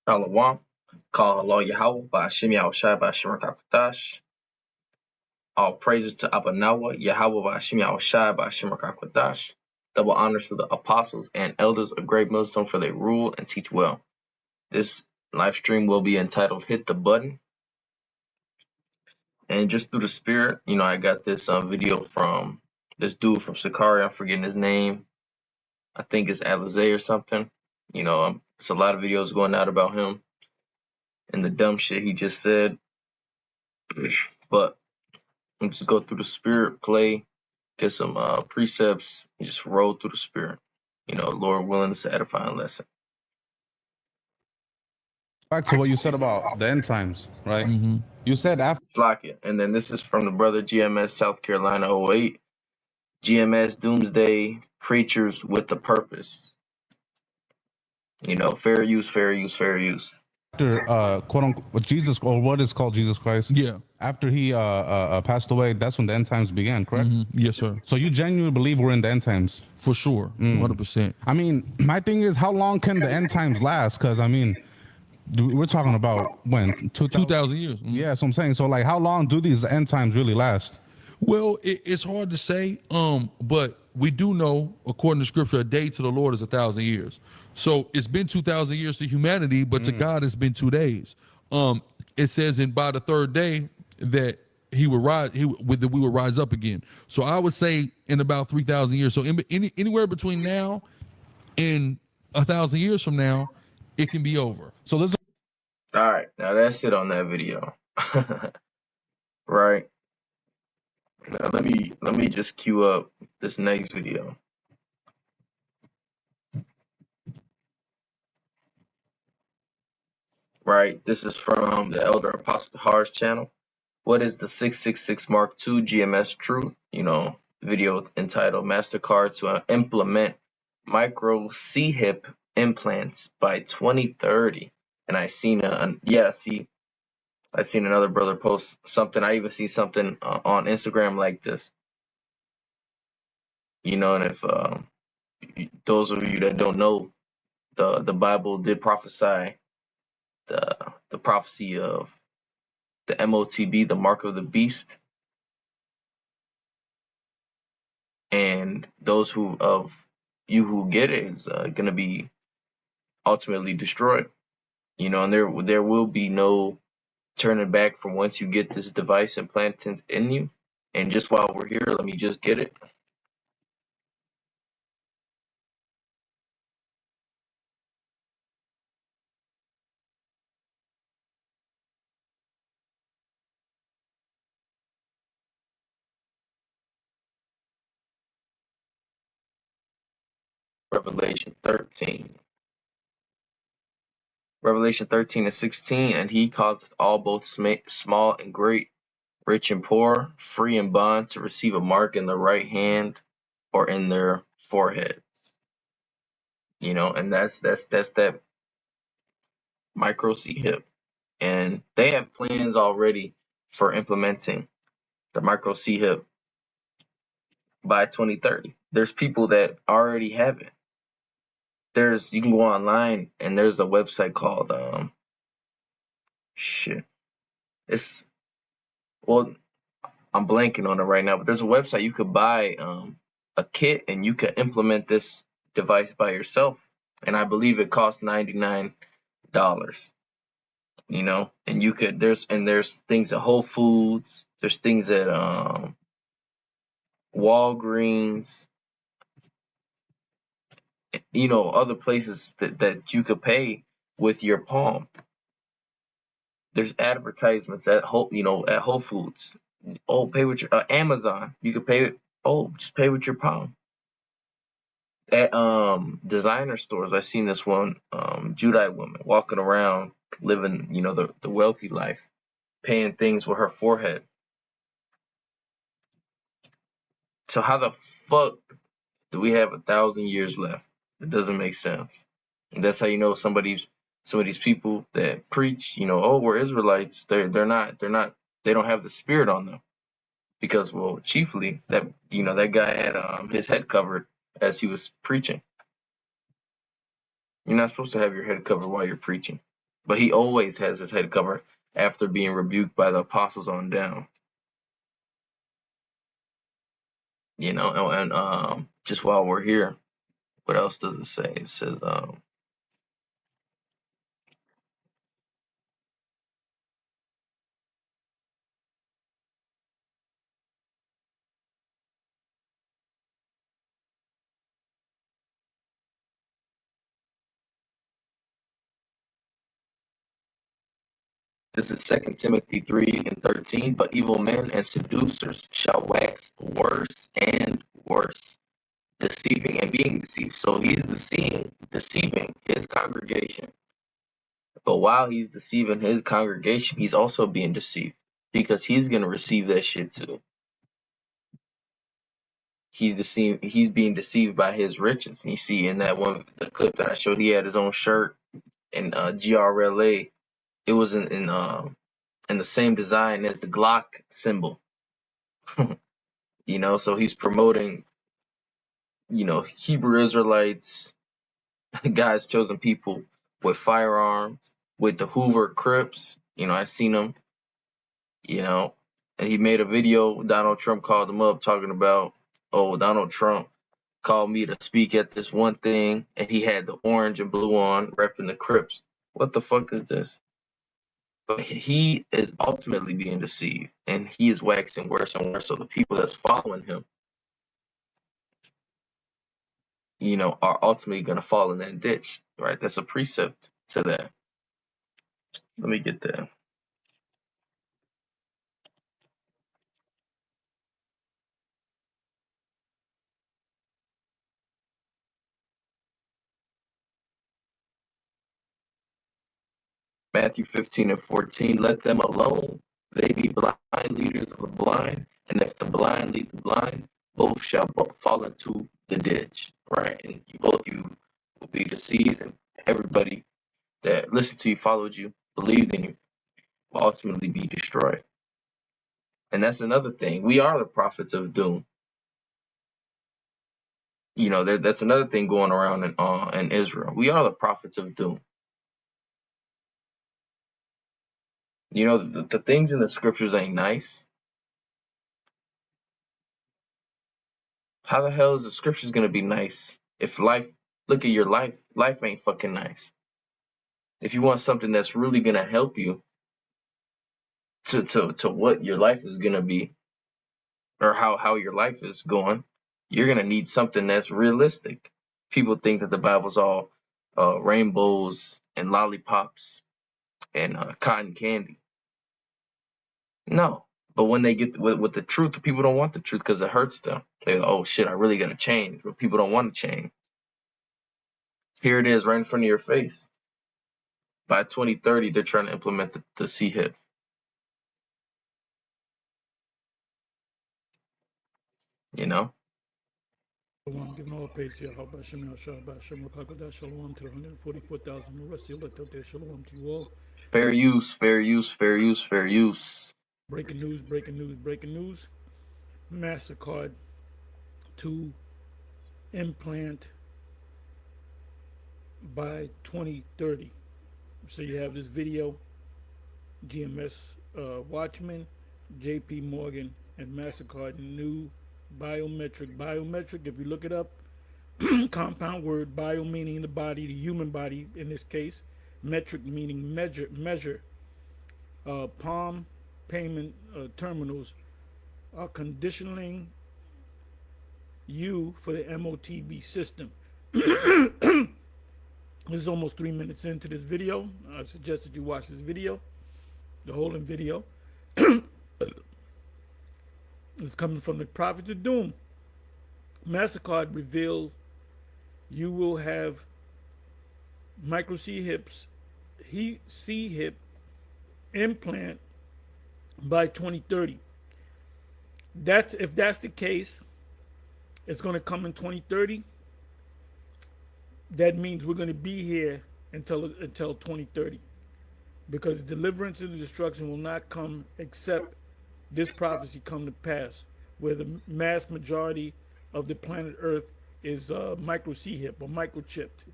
Shalom. Call Allah Yahweh by Hashem Yahushai by Hashem Rakakadash. All praises to Abba Nawa, Yahweh by Hashem Yahushai by Hashem Rakakadash. Double honors for the apostles and elders of Great Millstone for their rule and teach well. This live stream will be entitled Hit the Button. And just through the spirit, I got this video from this dude from Sakari. I'm forgetting his name. I think it's Alizé or something. It's a lot of videos going out about him and the dumb shit he just said. But let's just go through the spirit, play, get some precepts, and just roll through the spirit. Lord willing, it's an edifying lesson. Back to what you said about the end times, right? Mm-hmm. You said after. Flock it. And then this is from the brother GMS South Carolina 08. GMS Doomsday Preachers with a Purpose. Fair use, fair use, fair use. After quote unquote Jesus, or what is called Jesus Christ, Yeah. after he passed away, that's when the end times began, correct? Mm-hmm. Yes, sir. So you genuinely believe we're in the end times? For sure. 100%. I mean, my thing is, how long can the end times last? Because I mean, we're talking about when 2,000 years. Mm-hmm. Yeah, so I'm saying. So like, how long do these end times really last? Well, it's hard to say, but we do know, according to Scripture, a day to the Lord is 1,000 years. So it's been 2,000 years to humanity, but to God it's been 2 days. It says, and by the third day that he would rise, we would rise up again. So I would say in about 3,000 years. So anywhere between now and 1,000 years from now, it can be over. So there's. All right, now that's it on that video, right? Now let me just queue up this next video. Right, this is from the Elder Apostle Tahar's channel. What is the 666 Mark II GMS Truth? Video entitled MasterCard to implement micro C-hip implants by 2030. And I seen another brother post something. I even see something on Instagram like this. And if those of you that don't know, the Bible did prophesy the prophecy of the MOTB, the mark of the beast, and those who get it is going to be ultimately destroyed. And there will be no turning back from once you get this device implanted in you. And just while we're here, let me just get it. Revelation 13. Revelation 13:16, and he causeth all both small and great, rich and poor, free and bond, to receive a mark in the right hand or in their foreheads. And that's that micro C-hip. And they have plans already for implementing the micro C-hip by 2030. There's people that already have it. You can go online and there's a website called I'm blanking on it right now, but there's a website you could buy a kit and you could implement this device by yourself, and I believe it costs $99. And you could there's things at Whole Foods, there's things at Walgreens, other places that you could pay with your palm. There's advertisements at Whole Foods. Oh, pay with your Amazon. You could pay. Just pay with your palm. At designer stores, I seen this one Judite woman walking around, living the wealthy life, paying things with her forehead. So how the fuck do we have 1,000 years left? It doesn't make sense. And that's how some of these people that preach, we're Israelites. They're not. They don't have the spirit on them, because chiefly that that guy had his head covered as he was preaching. You're not supposed to have your head covered while you're preaching. But he always has his head covered after being rebuked by the apostles on down. You know, and just while we're here, what else does it say? It says, this is 2 Timothy 3:13, but evil men and seducers shall wax worse and worse, deceiving and being deceived. So he's deceiving his congregation. But while he's deceiving his congregation, he's also being deceived because he's going to receive that shit too. He's being deceived by his riches. And you see in that one, the clip that I showed, he had his own shirt and GRLA. It was in the same design as the Glock symbol. You know, so he's promoting, you know, Hebrew Israelites, God's chosen people with firearms, with the Hoover Crips. You know, I seen him, you know, and he made a video. Donald Trump called him up talking about, oh, Donald Trump called me to speak at this one thing, and he had the orange and blue on, repping the Crips. What the fuck is this? But he is ultimately being deceived, and he is waxing worse and worse. So the people that's following him, you know, are ultimately going to fall in that ditch, right? That's a precept to that. Let me get there. Matthew 15:14, let them alone. They be blind leaders of the blind, and if the blind lead the blind, both shall fall into the ditch, right? And both you will be deceived, and everybody that listened to you, followed you, believed in you, will ultimately be destroyed. And that's another thing. We are the prophets of doom. You know, that's another thing going around in Israel. We are the prophets of doom. You know, the things in the scriptures ain't nice. How the hell is the scriptures gonna be nice if look at your life ain't fucking nice. If you want something that's really gonna help you to what your life is gonna be, or how your life is going, you're gonna need something that's realistic. People think that the Bible's all rainbows and lollipops and cotton candy. No, but when they get with the truth, the people don't want the truth because it hurts them. They're like, oh shit, I really gotta change, but people don't want to change. Here it is, right in front of your face. By 2030, they're trying to implement the CHIP. You know? Shalom, giving all praise to Yahweh Shem Yahshua Shem Rakakadah. Shalom to the 144,000 who rest your left out there. Shalom to you all. Fair use, fair use, fair use, fair use. Breaking news, breaking news, breaking news. MasterCard to implant by 2030. So you have this video, GMS Watchman, JP Morgan, and MasterCard new biometric. If you look it up, compound word, bio meaning the body, the human body in this case, metric meaning measure. Palm payment terminals are conditioning you for the MOTB system. This is almost 3 minutes into this video. I suggest that you watch this video, the whole video. It's coming from the prophets of doom. MasterCard reveals you will have micro C-hip implant by 2030. If that's the case, it's going to come in 2030. That means we're going to be here until 2030, because the deliverance and the destruction will not come except this prophecy come to pass, where the mass majority of the planet Earth is micro C-hip or microchipped.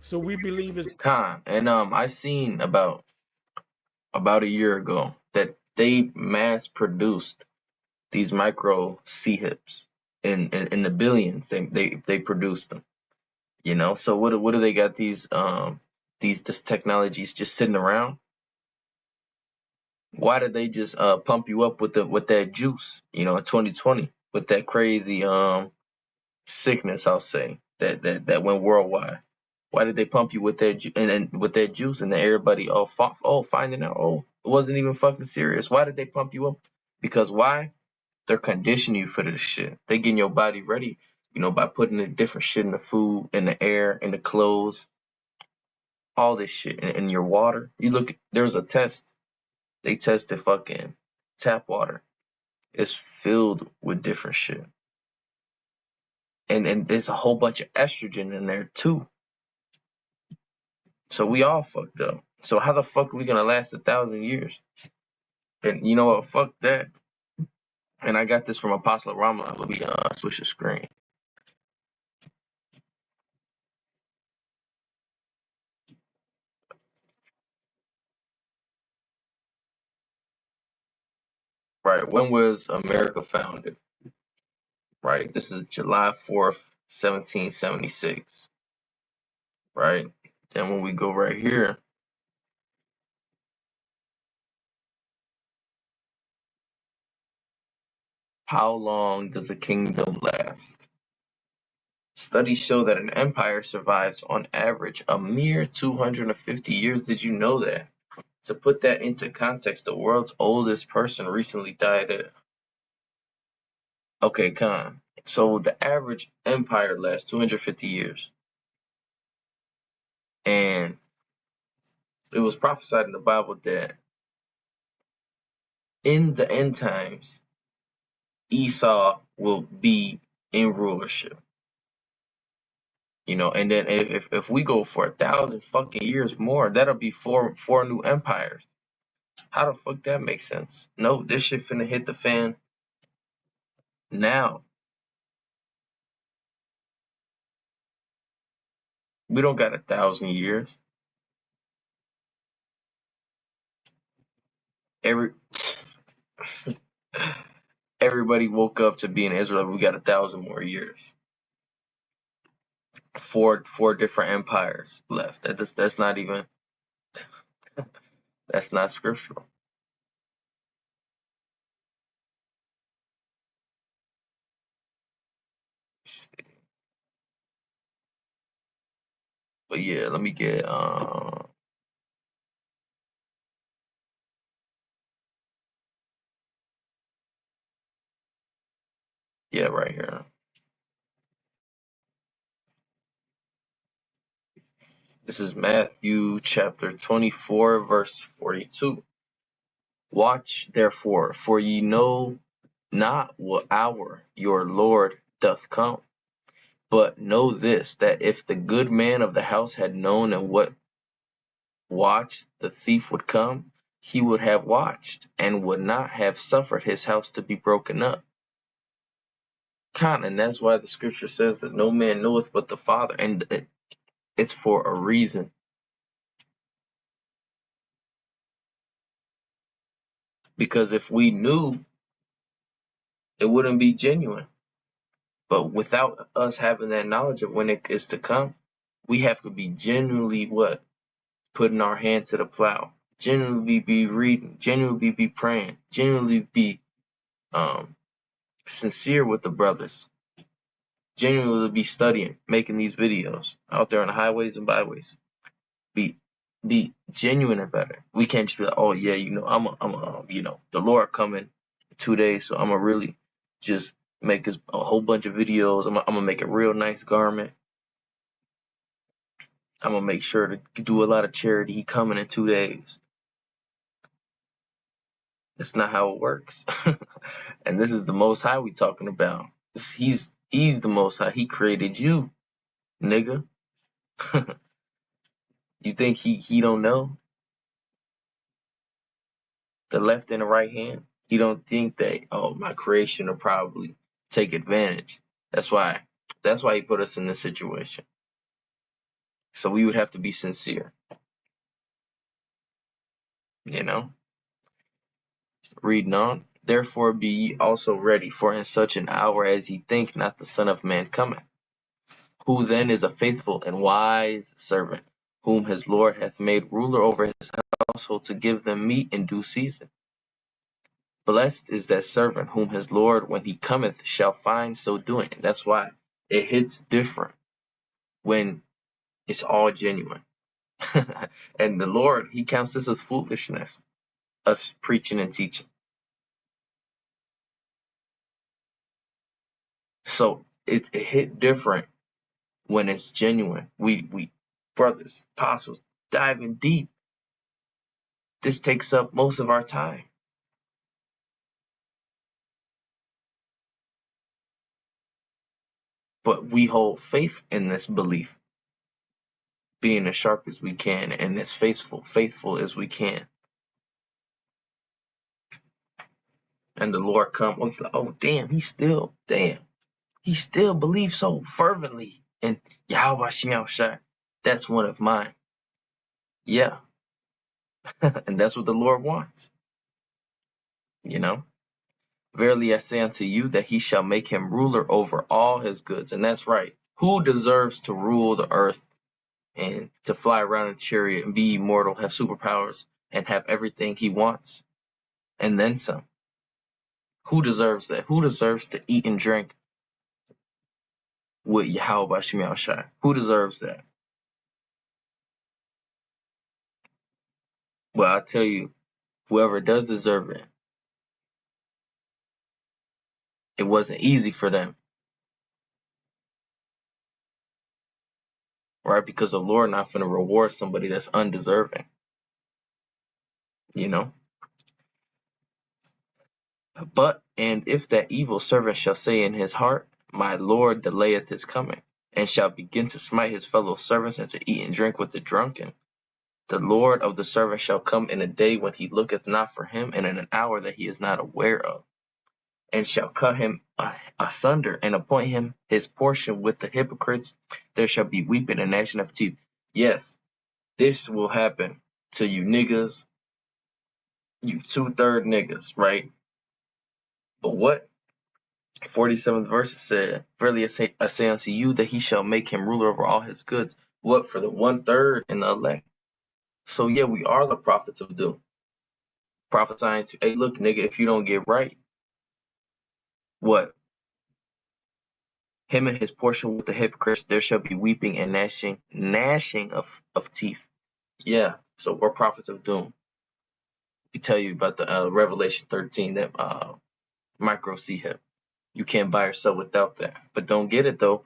So we believe it's And I seen about a year ago that they mass produced these micro C hips in the billions. They produced them. You know, so what do they got this technologies just sitting around? Why did they just pump you up with that juice, you know, in 2020 with that crazy sickness, I'll say, that went worldwide? Why did they pump you with and with that juice and then everybody finding out, oh, it wasn't even fucking serious? Why did they pump you up? Because why? They're conditioning you for this shit. They getting your body ready, you know, by putting the different shit in the food, in the air, in the clothes, all this shit in your water. You look, there's a test. They tested fucking tap water. It's filled with different shit. And there's a whole bunch of estrogen in there too. So we all fucked up. So how the fuck are we gonna last 1,000 years? And you know what? Fuck that. And I got this from Apostle Rama. Let me switch the screen. Right. When was America founded? Right. This is July 4th, 1776. Right. Then when we go right here, how long does a kingdom last? Studies show that an empire survives on average a mere 250 years. Did you know that? To put that into context, the world's oldest person recently died at. Okay, Khan. So the average empire lasts 250 years. And it was prophesied in the Bible that in the end times, Esau will be in rulership. You know, and then if we go for 1,000 fucking years more, that'll be four new empires. How the fuck that makes sense? No, this shit finna hit the fan now. We don't got 1,000 years. Everybody woke up to be in Israel. We got 1,000 more years. Four different empires left. That's not even. That's not scriptural. But yeah, let me get yeah, right here. This is Matthew chapter 24, verse 42. Watch therefore, for ye know not what hour your Lord doth come. But know this, that if the good man of the house had known in what watch the thief would come, he would have watched, and would not have suffered his house to be broken up. And that's why the scripture says that no man knoweth but the Father, and it's for a reason. Because if we knew, it wouldn't be genuine. But without us having that knowledge of when it is to come, we have to be genuinely what? Putting our hand to the plow. Genuinely be reading. Genuinely be praying. Genuinely be sincere with the brothers. Genuinely be studying, making these videos out there on the highways and byways. Be genuine about it. We can't just be like, oh yeah, you know, I'm a you know, the Lord coming in 2 days, so I'm gonna really just make a whole bunch of videos. I'm gonna make a real nice garment. I'm gonna make sure to do a lot of charity. He coming in 2 days. That's not how it works. And this is the Most High we talking about. He's the Most High. He created you, nigga. You think he don't know? The left and the right hand. He don't think that, oh, my creation will probably take advantage. That's why he put us in this situation. So we would have to be sincere, you know? Reading on. Therefore be ye also ready, for in such an hour as ye think not the Son of Man cometh. Who then is a faithful and wise servant, whom his Lord hath made ruler over his household to give them meat in due season? Blessed is that servant whom his Lord, when he cometh, shall find so doing. And that's why it hits different when it's all genuine. And the Lord, he counts this as foolishness, us preaching and teaching. So it hit different when it's genuine. We brothers, apostles, diving deep. This takes up most of our time. But we hold faith in this belief, being as sharp as we can and as faithful as we can. And the Lord come, oh damn, he still believes so fervently in Yahweh Shem Shai. That's one of mine. Yeah. And that's what the Lord wants. You know? Verily I say unto you that he shall make him ruler over all his goods. And that's right. Who deserves to rule the earth and to fly around in a chariot and be immortal, have superpowers, and have everything he wants? And then some. Who deserves that? Who deserves to eat and drink with Yahweh Shem Shai? Who deserves that? Well, I tell you, whoever does deserve it, it wasn't easy for them. Right? Because the Lord not going to reward somebody that's undeserving. You know? But, and if that evil servant shall say in his heart, my Lord delayeth his coming, and shall begin to smite his fellow servants, and to eat and drink with the drunken, the Lord of the servant shall come in a day when he looketh not for him, and in an hour that he is not aware of, and shall cut him asunder, and appoint him his portion with the hypocrites. There shall be weeping and gnashing of teeth. Yes, this will happen to you niggas, you 2/3 niggas, right? But what 47th verse said, verily I say unto you that he shall make him ruler over all his goods. What, for the 1/3 in the elect? So yeah, we are the prophets of doom. Prophesying to, hey, look, nigga, if you don't get right, what? Him and his portion with the hypocrites, there shall be weeping and gnashing of teeth. Yeah, so we're prophets of doom. We tell you about the Revelation 13, that micro C-hip. You can't buy or sell without that. But don't get it though.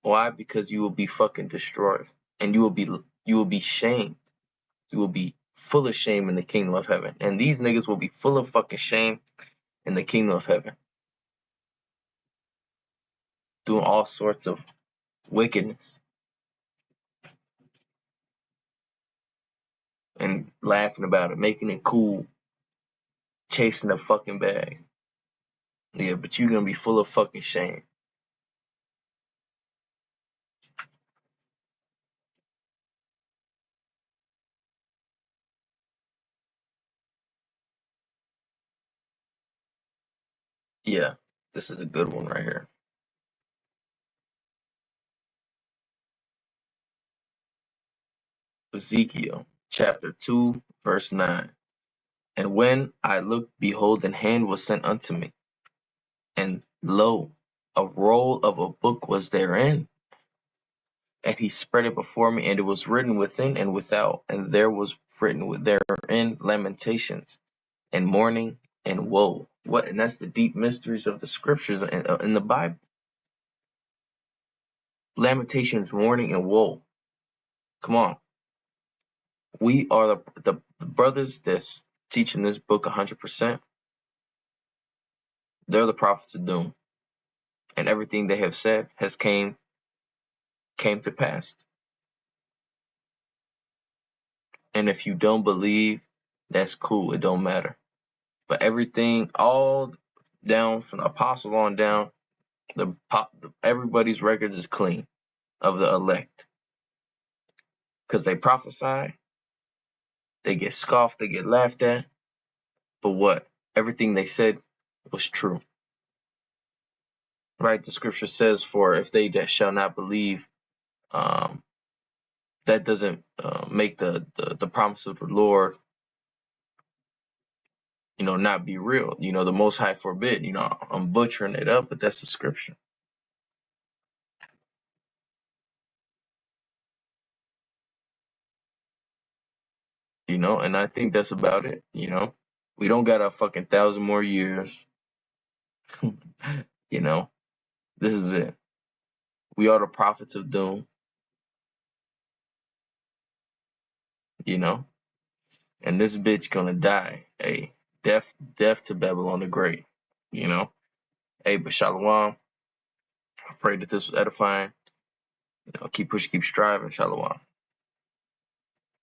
Why? Because you will be fucking destroyed, and you will be shamed. You will be full of shame in the kingdom of heaven, and these niggas will be full of fucking shame in the kingdom of heaven, doing all sorts of wickedness and laughing about it, making it cool, chasing a fucking bag. Yeah, but you're gonna be full of fucking shame. Yeah, this is a good one right here. Ezekiel chapter 2, verse 9. And when I looked, behold, an hand was sent unto me, and lo, a roll of a book was therein. And he spread it before me, and it was written within and without, and there was written therein lamentations, and mourning, and woe. What? And that's the deep mysteries of the scriptures in the Bible. Lamentations, mourning, and woe. Come on. We are the brothers that's teaching this book 100%. They're the prophets of doom. And everything they have said has came to pass. And if you don't believe, that's cool. It don't matter. But everything, all down from the apostle on down, everybody's record is clean of the elect. because they prophesy, they get scoffed, they get laughed at. But what? Everything they said was true. Right? The scripture says, for if they that shall not believe, that doesn't make the promise of the Lord, not be real. The Most High forbid. I'm butchering it up, but that's the scripture. And I think that's about it. We don't got a fucking 1,000 more years. This is it. We are the prophets of doom. And this bitch gonna die. Hey, death to Babylon the Great. Hey, but Shalom. I pray that this was edifying. Keep pushing, keep striving. Shalom.